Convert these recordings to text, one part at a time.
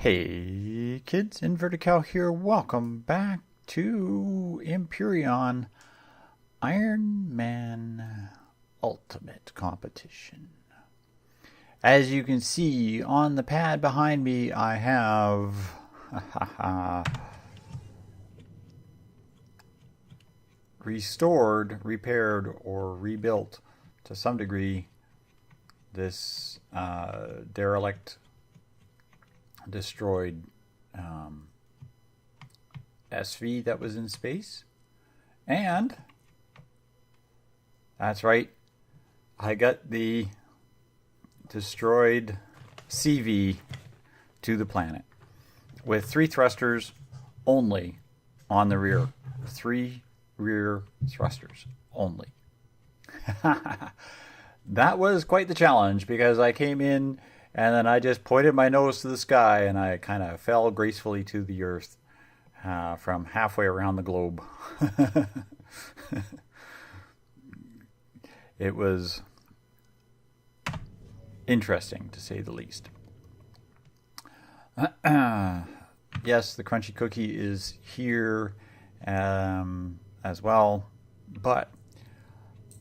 Hey kids, Invertical here. Welcome back to Empyrean Ironman Ultimate Competition. As you can see on the pad behind me, I have restored, repaired, or rebuilt to some degree this derelict, destroyed SV that was in space. And that's right, I got the destroyed CV to the planet with 3 thrusters only on the rear. 3 rear thrusters only. That was quite the challenge because I came in and then I just pointed my nose to the sky and I kind of fell gracefully to the earth from halfway around the globe. It was interesting, to say the least. Yes, the crunchy cookie is here as well, but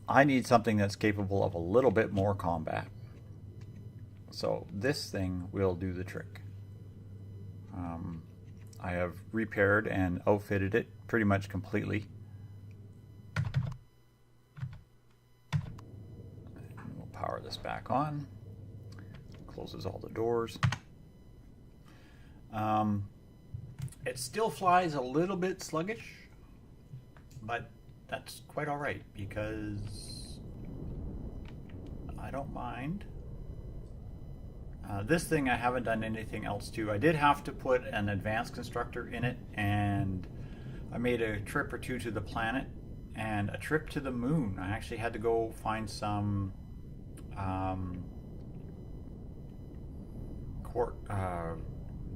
I need something that's capable of a little bit more combat. So this thing will do the trick. I have repaired and outfitted it pretty much completely. We'll power this back on. Closes all the doors. It still flies a little bit sluggish, but that's quite all right because I don't mind. This thing I haven't done anything else to. I did have to put an advanced constructor in it, and I made a trip or two to the planet and a trip to the moon. I actually had to go find some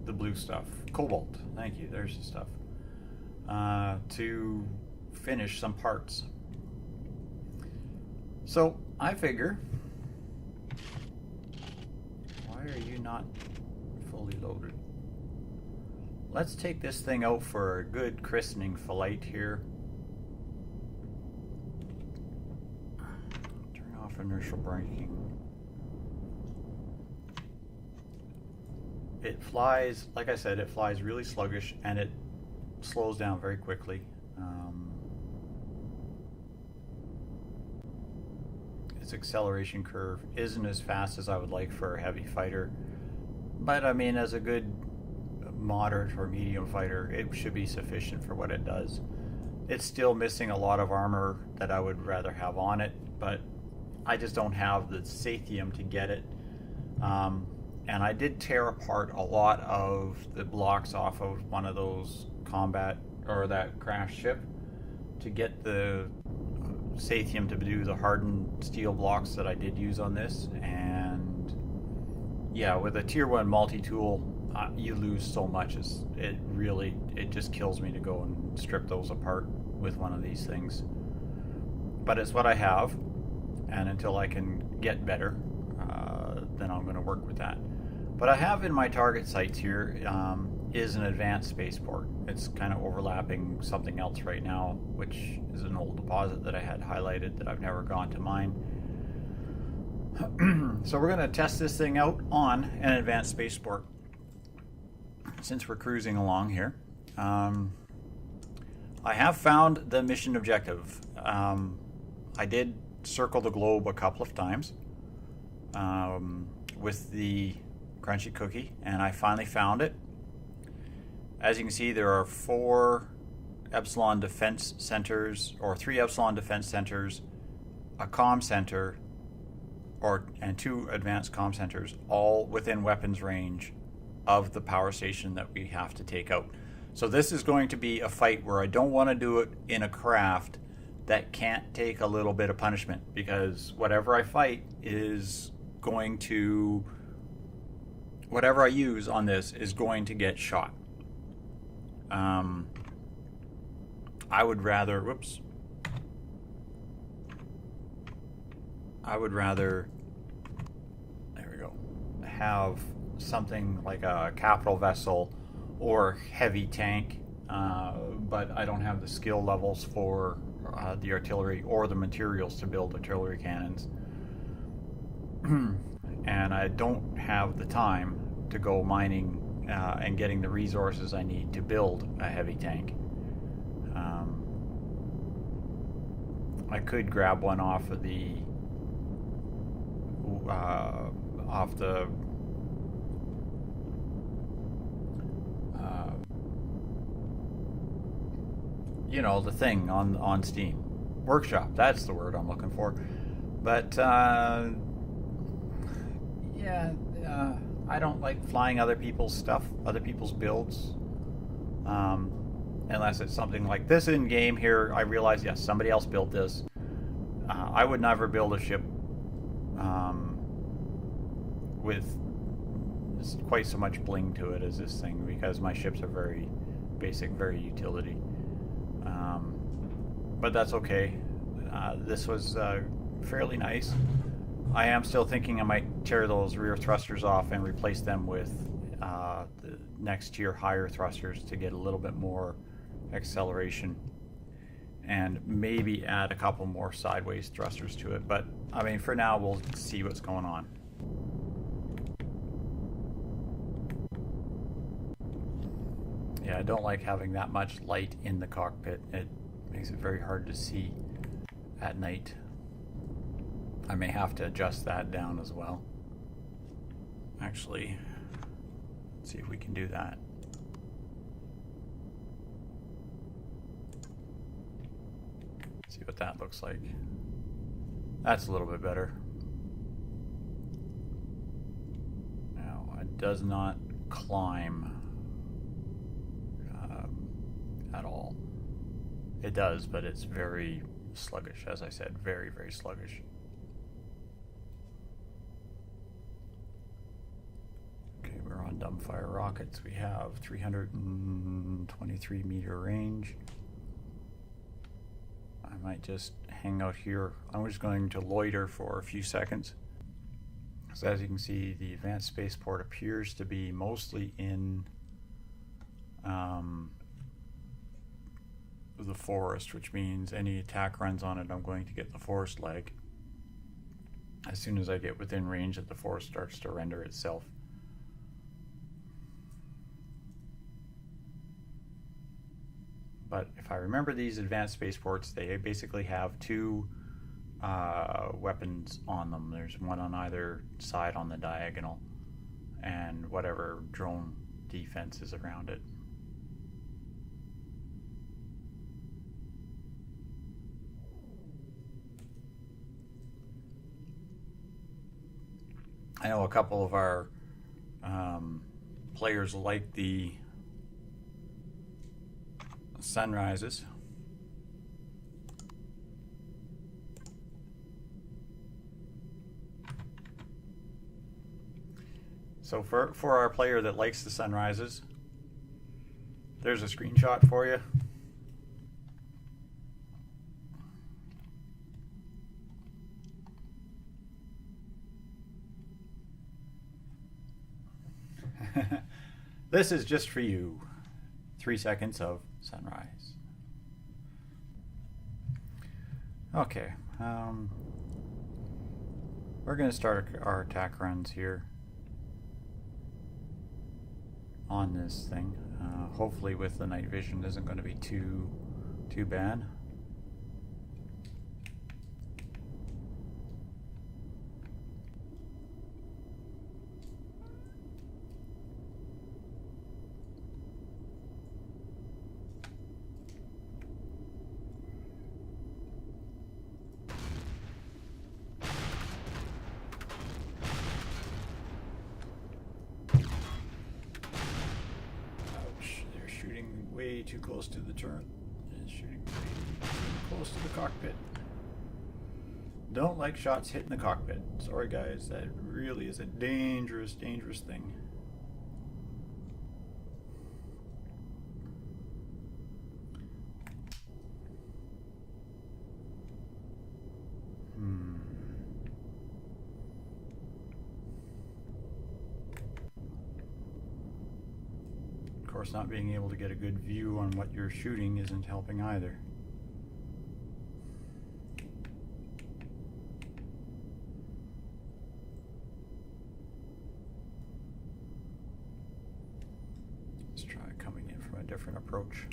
the blue stuff, cobalt. Thank you. There's the stuff to finish some parts. So I figure, why are you not fully loaded? Let's take this thing out for a good christening flight here. Turn off inertial braking. It flies, like I said, it flies really sluggish and it slows down very quickly. Its acceleration curve isn't as fast as I would like for a heavy fighter, but I mean, as a good moderate or medium fighter, it should be sufficient for what it does. It's still missing a lot of armor that I would rather have on it, but I just don't have the Sathium to get it. And I did tear apart a lot of the blocks off of one of those combat or that crash ship to get the Sathium to do the hardened steel blocks that I did use on this. And yeah, with a tier 1 multi-tool, you lose so much. It just kills me to go and strip those apart with one of these things. But it's what I have, and until I can get better, then I'm going to work with that. But I have in my target sites here is an advanced spaceport. It's kind of overlapping something else right now, which is an old deposit that I had highlighted that I've never gone to mine. So we're going to test this thing out on an advanced spaceport since we're cruising along here. I have found the mission objective. I did circle the globe a couple of times with the crunchy cookie, and I finally found it. As you can see, there are 4 Epsilon defense centers, or 3 Epsilon defense centers, a comm center, and 2 advanced comm centers, all within weapons range of the power station that we have to take out. So this is going to be a fight where I don't want to do it in a craft that can't take a little bit of punishment, because whatever I fight is going to, whatever I use on this is going to get shot. I would rather, there we go, have something like a capital vessel or heavy tank, but I don't have the skill levels for the artillery or the materials to build artillery cannons. And I don't have the time to go mining and getting the resources I need to build a heavy tank. I could grab one off of the you know, the thing on Steam. Workshop, that's the word I'm looking for. But yeah, I don't like flying other people's stuff, other people's builds, unless it's something like this in game. Here I realize, yes, somebody else built this. I would never build a ship with quite so much bling to it as this thing, because my ships are very basic, very utility. But that's okay. This was fairly nice. I am still thinking I might tear those rear thrusters off and replace them with the next tier higher thrusters to get a little bit more acceleration, and maybe add a couple more sideways thrusters to it. But I mean, for now we'll see what's going on. Yeah, I don't like having that much light in the cockpit. It makes it very hard to see at night. I may have to adjust that down as well. Actually, let's see if we can do that. See what that looks like. That's a little bit better. Now, it does not climb at all. It does, but it's very sluggish, as I said, very, very sluggish. Okay, we're on dumbfire rockets. We have 323 meter range. I might just hang out here. I'm just going to loiter for a few seconds. So as you can see, the advanced spaceport appears to be mostly in the forest, which means any attack runs on it, I'm going to get the forest leg as soon as I get within range that the forest starts to render itself. But if I remember these advanced spaceports, they basically have two weapons on them. There's one on either side on the diagonal, and whatever drone defense is around it. I know a couple of our players like the sunrises. So for our player that likes the sunrises, there's a screenshot for you. This is just for you. 3 seconds of sunrise. Okay, we're going to start our attack runs here on this thing. Hopefully with the night vision isn't going to be too bad. Way too close to the turret. It's shooting way too close to the cockpit. Don't like shots hitting the cockpit. Sorry guys, that really is a dangerous, dangerous thing. course, not being able to get a good view on what you're shooting isn't helping either. Let's try coming in from a different approach.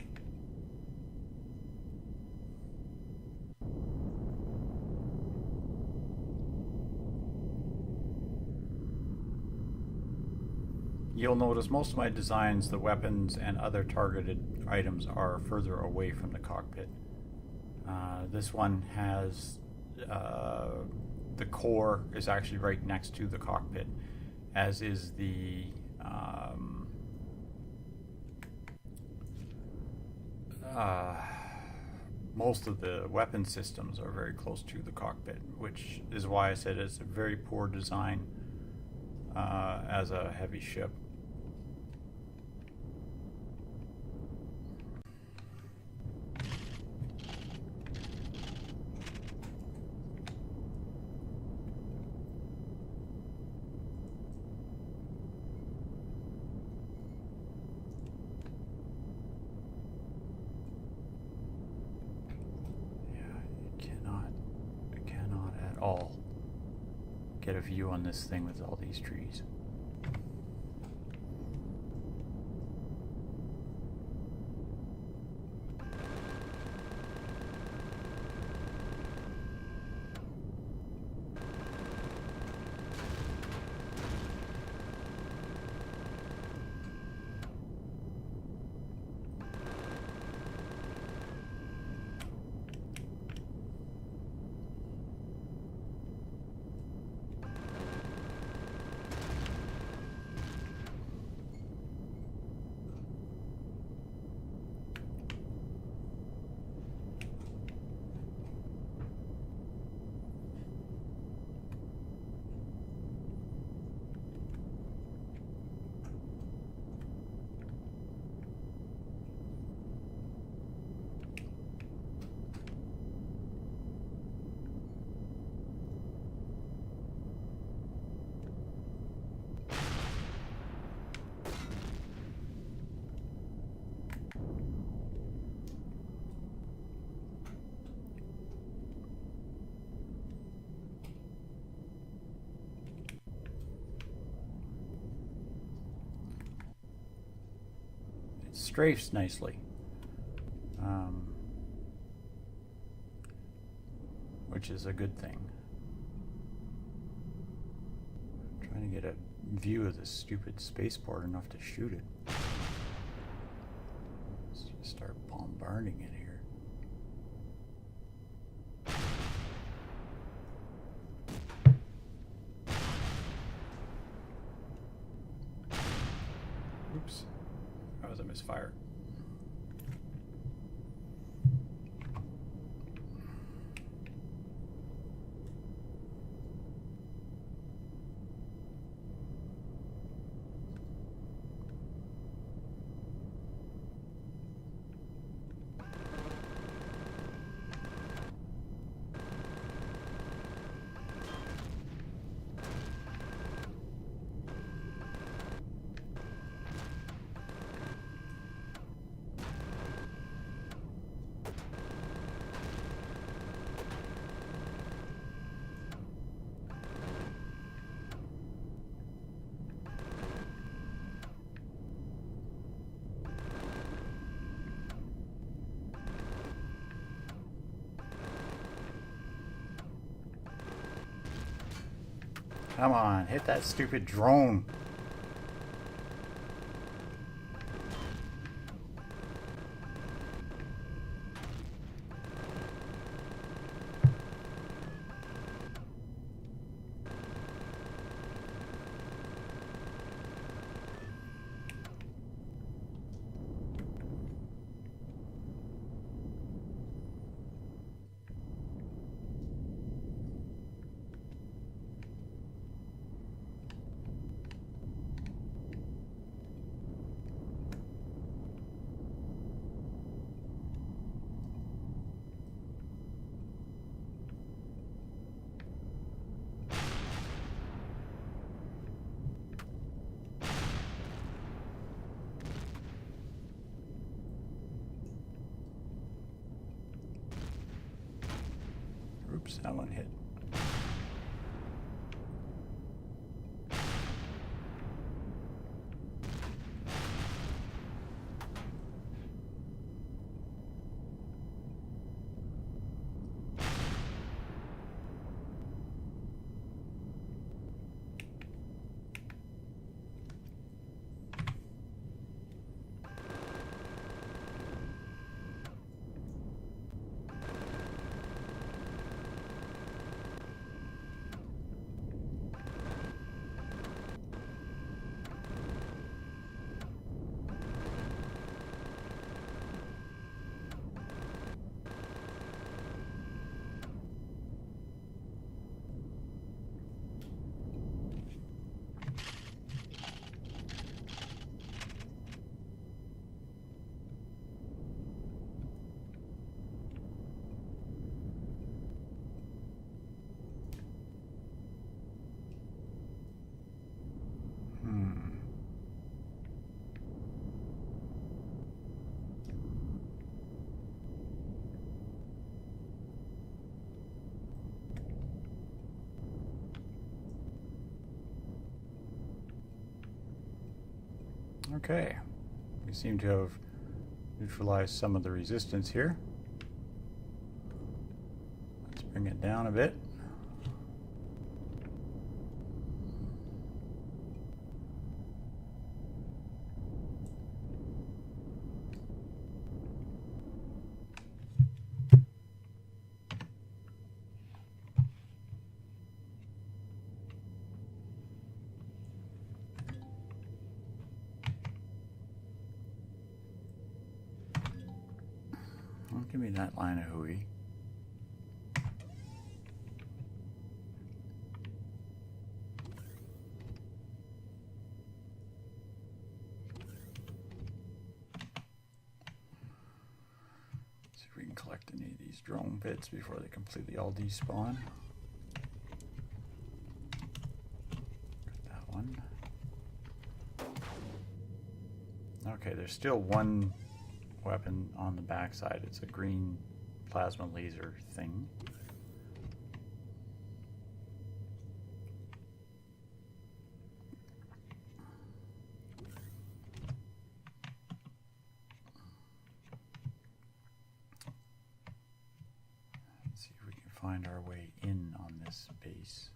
You'll notice most of my designs, the weapons and other targeted items are further away from the cockpit. This one has the core is actually right next to the cockpit, as is the most of the weapon systems are very close to the cockpit, which is why I said it's a very poor design as a heavy ship. All get a view on this thing with all these trees. Strafes nicely, which is a good thing. I'm trying to get a view of this stupid spaceport enough to shoot it. Let's just start bombarding it here. Oops. That was a misfire. Come on, hit that stupid drone. Oops, that one hit. Okay, we seem to have neutralized some of the resistance here. Let's bring it down a bit. Give me that line of hooey. See if we can collect any of these drone bits before they completely all despawn. That one. Okay, there's still one weapon on the backside. It's a green plasma laser thing. Let's see if we can find our way in on this base.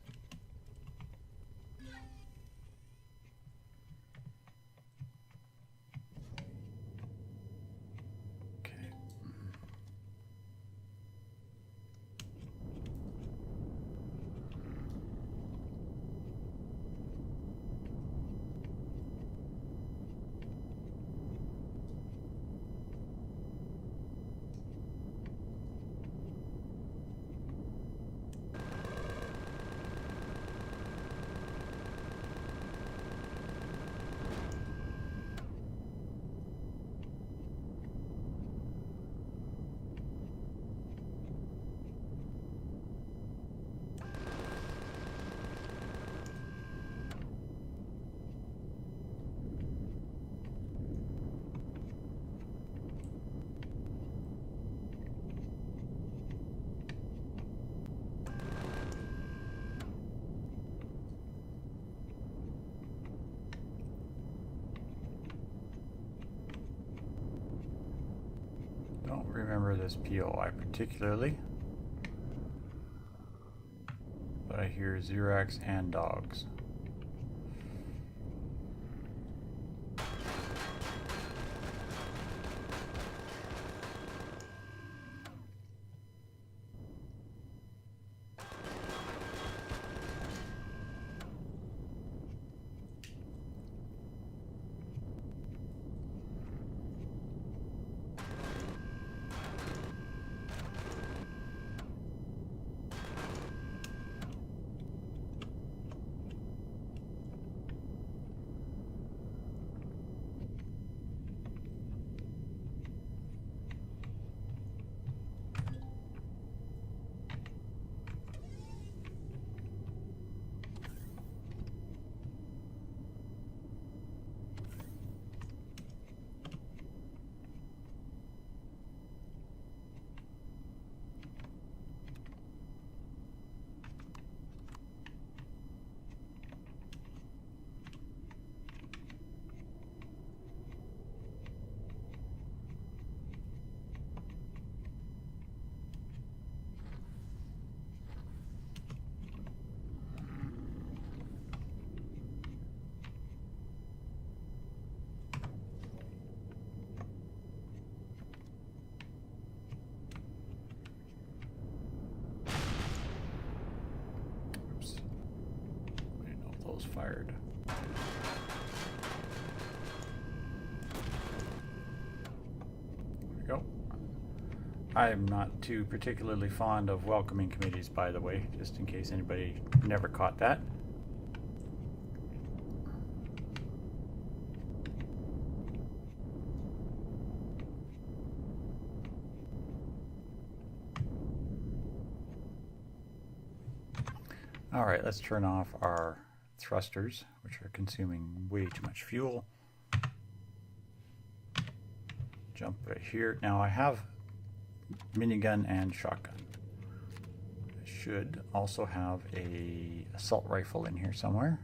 Don't remember this POI particularly, but I hear Xerax and dogs. fired. There we go. I'm not too particularly fond of welcoming committees, by the way, just in case anybody never caught that. All right, let's turn off our thrusters, which are consuming way too much fuel. Jump right here. Now I have minigun and shotgun. I should also have a assault rifle in here somewhere.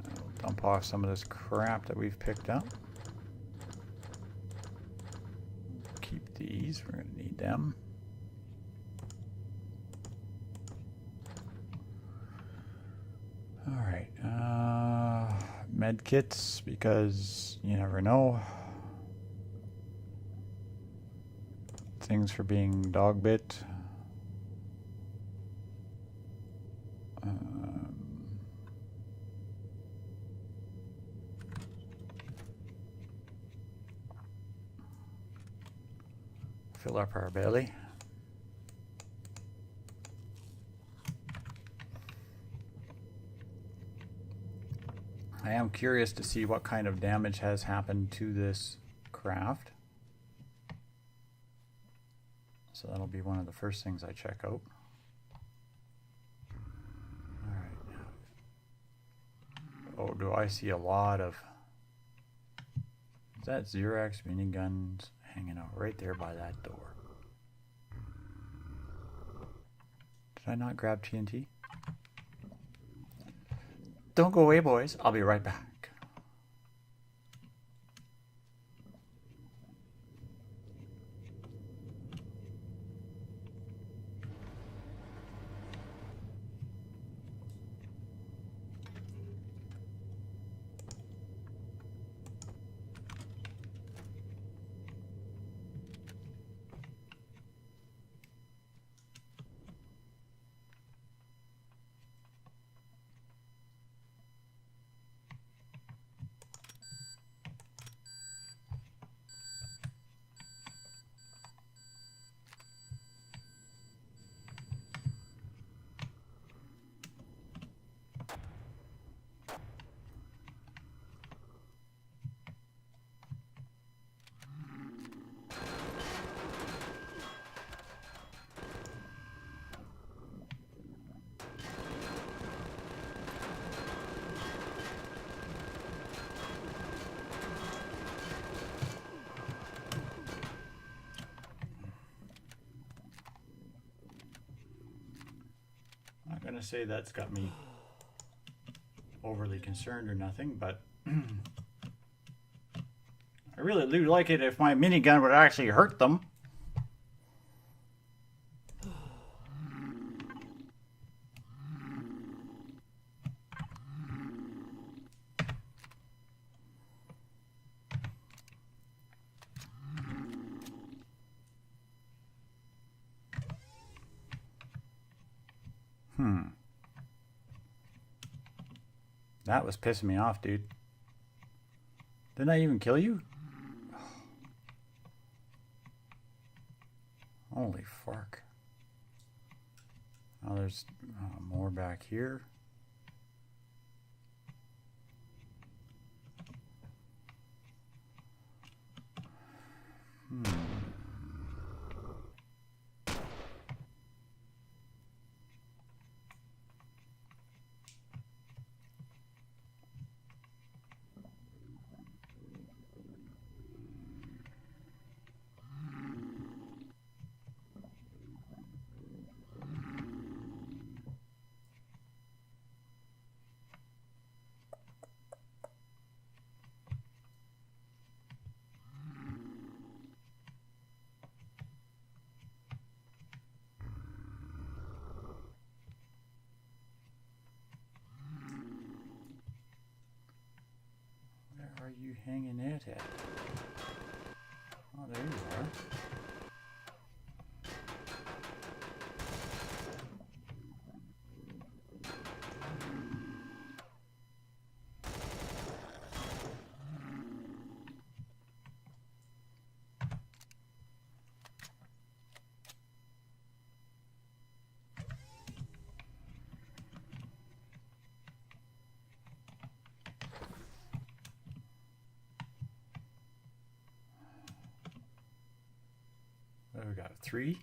I'll dump off some of this crap that we've picked up. Keep these, we're going to need them. All right, med kits, because you never know. Things for being dog bit. Fill up our belly. I am curious to see what kind of damage has happened to this craft. So that'll be one of the first things I check out. Alright. Oh, do I see a lot of... Is that Xerox miniguns hanging out right there by that door? Did I not grab TNT? Don't go away, boys. I'll be right back. I'm not going to say that's got me overly concerned or nothing, but I really do like it if my minigun would actually hurt them. That was pissing me off, dude. Didn't I even kill you? Holy fuck. Oh, there's more back here. Are you hanging out at? Oh, there you are. got 3.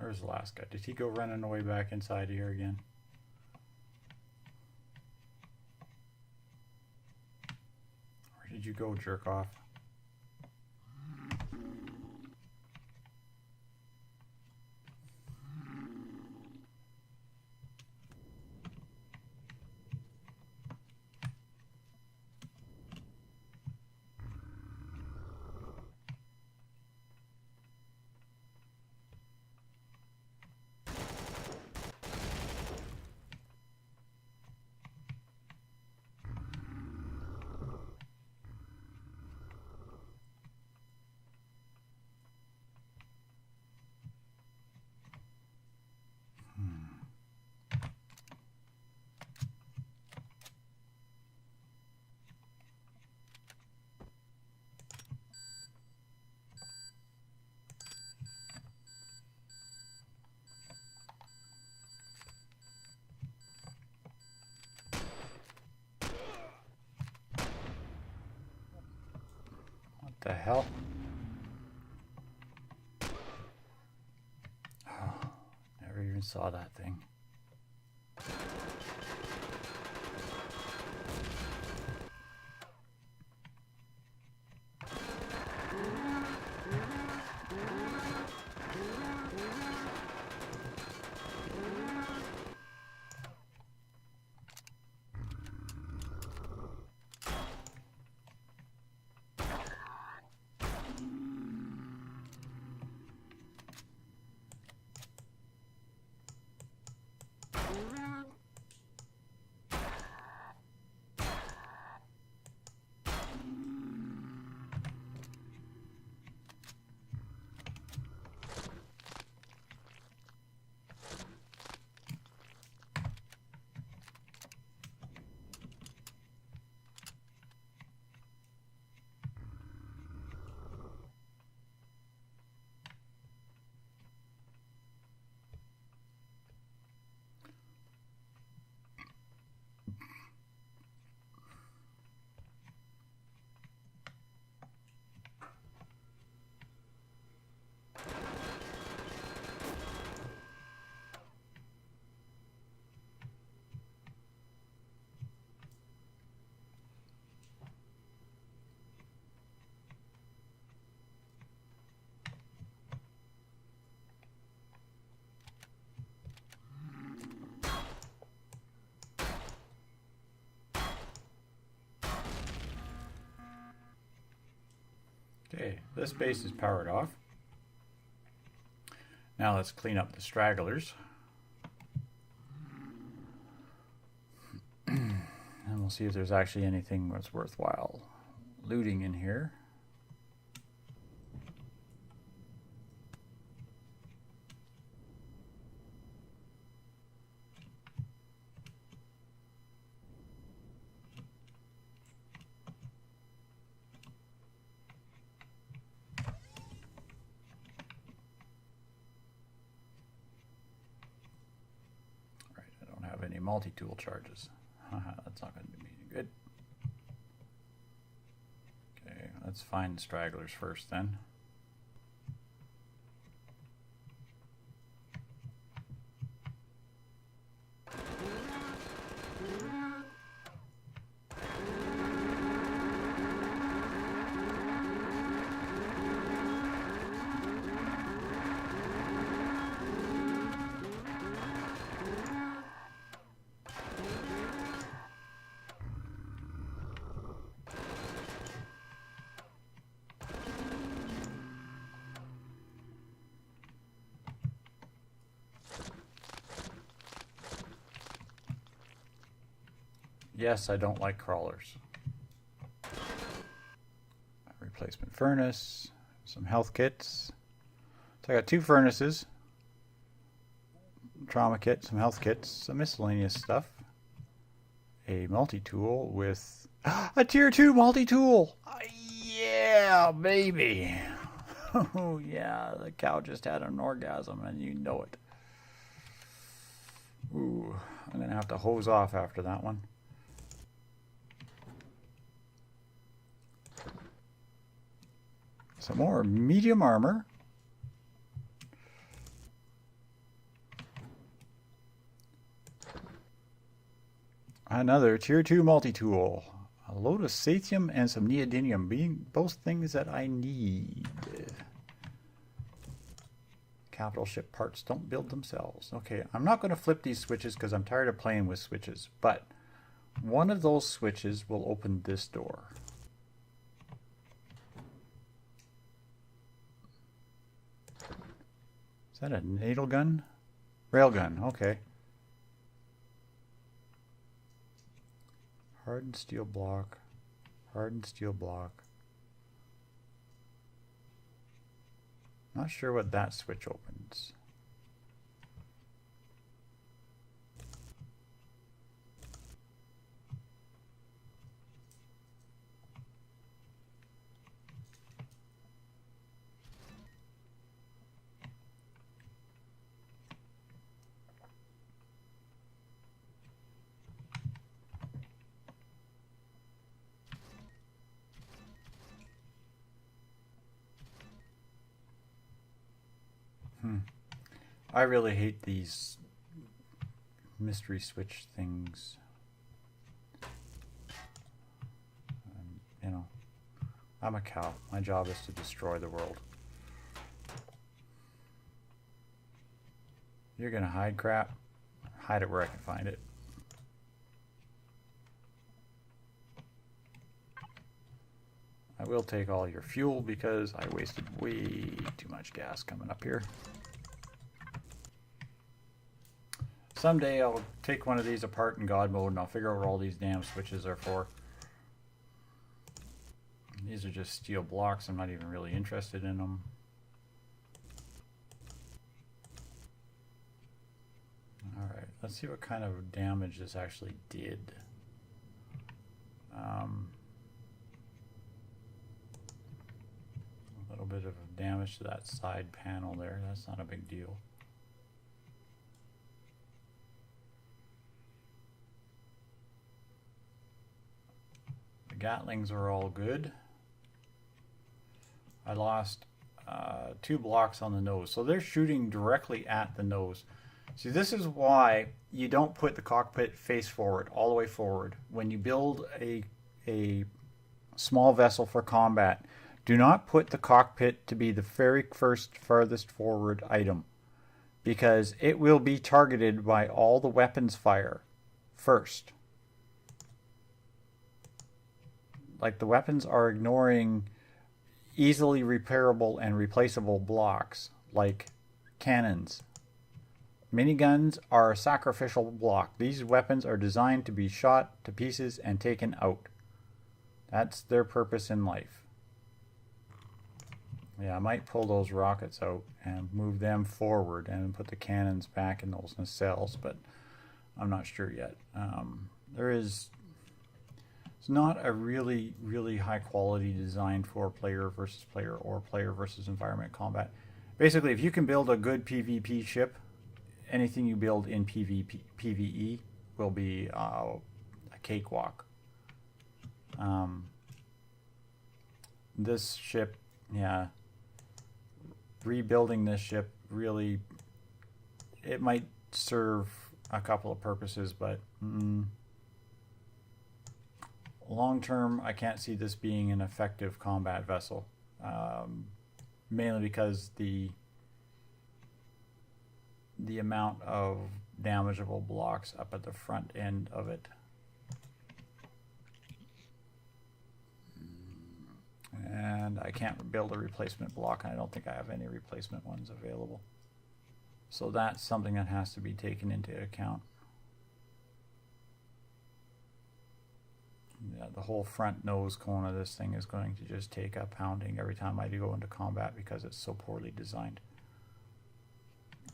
Where's the last guy? Did he go running away back inside here again? Where did you go, jerk off? The hell? Oh, never even saw that thing. Okay, this base is powered off. Now let's clean up the stragglers. And we'll see if there's actually anything that's worthwhile looting in here. Multi-tool charges. That's not going to be any good. Okay, let's find the stragglers first then. Yes, I don't like crawlers. Replacement furnace, some health kits, So I got 2 furnaces, trauma kit, some health kits, some miscellaneous stuff, a multi-tool with a tier 2 multi-tool. Yeah, baby. Oh yeah, the cow just had an orgasm and you know it. Ooh, I'm gonna have to hose off after that one. Some more medium armor. Another tier 2 multi-tool. A load of sathium and some neodymium, being both things that I need. Capital ship parts don't build themselves. Okay, I'm not going to flip these switches because I'm tired of playing with switches, but one of those switches will open this door. Is that a needle gun? Rail gun, okay. Hardened steel block. Hardened steel block. Not sure what that switch opens. I really hate these mystery switch things. You know, I'm a cow. My job is to destroy the world. You're gonna hide crap? Hide it where I can find it. I will take all your fuel because I wasted way too much gas coming up here. Someday I'll take one of these apart in God mode and I'll figure out what all these damn switches are for. These are just steel blocks. I'm not even really interested in them. Alright, let's see what kind of damage this actually did. A little bit of damage to that side panel there. That's not a big deal. The Gatlings are all good. I lost 2 blocks on the nose. So they're shooting directly at the nose. See, this is why you don't put the cockpit face forward, all the way forward. When you build a small vessel for combat, do not put the cockpit to be the very first farthest forward item, because it will be targeted by all the weapons fire first. Like, the weapons are ignoring easily repairable and replaceable blocks, like cannons. Miniguns are a sacrificial block. These weapons are designed to be shot to pieces and taken out. That's their purpose in life. Yeah, I might pull those rockets out and move them forward and put the cannons back in those nacelles, but I'm not sure yet. It's not a really high quality design for player versus player or player versus environment combat. Basically, if you can build a good PvP ship, anything you build in PvE will be a cakewalk. This ship, yeah, rebuilding this ship really, it might serve a couple of purposes, but long term, I can't see this being an effective combat vessel, mainly because the amount of damageable blocks up at the front end of it. And I can't build a replacement block, and I don't think I have any replacement ones available. So that's something that has to be taken into account. Yeah, the whole front nose cone of this thing is going to just take a pounding every time I do go into combat because it's so poorly designed.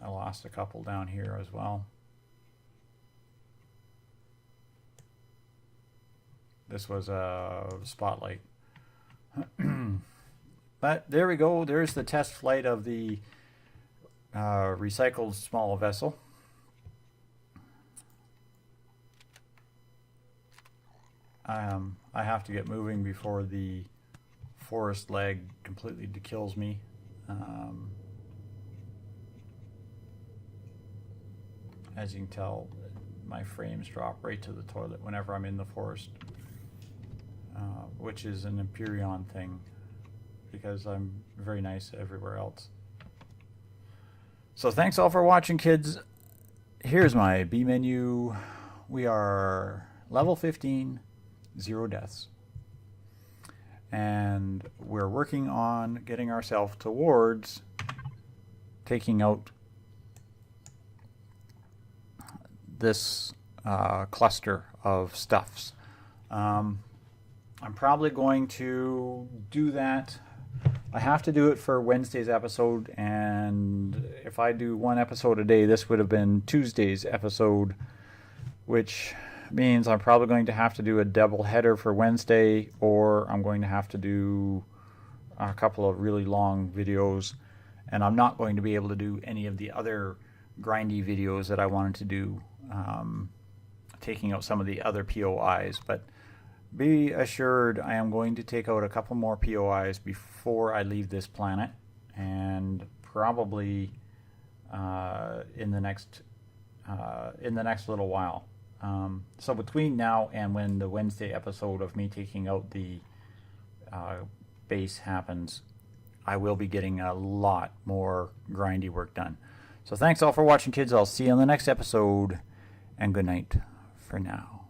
I lost a couple down here as well. This was a spotlight. But there we go. There's the test flight of the recycled small vessel. I have to get moving before the forest leg completely kills me. As you can tell, my frames drop right to the toilet whenever I'm in the forest, which is an Empyrean thing because I'm very nice everywhere else. So thanks all for watching, kids. Here's my B menu. We are level 15, 0 deaths. And we're working on getting ourselves towards taking out this cluster of stuffs. I'm probably going to do that. I have to do it for Wednesday's episode, and if I do one episode a day, this would have been Tuesday's episode, which means I'm probably going to have to do a double header for Wednesday, or I'm going to have to do a couple of really long videos, and I'm not going to be able to do any of the other grindy videos that I wanted to do, taking out some of the other POIs. But be assured I am going to take out a couple more POIs before I leave this planet, and probably in the next little while. So between now and when the Wednesday episode of me taking out the base happens, I will be getting a lot more grindy work done. So thanks all for watching, kids. I'll see you on the next episode, and good night for now.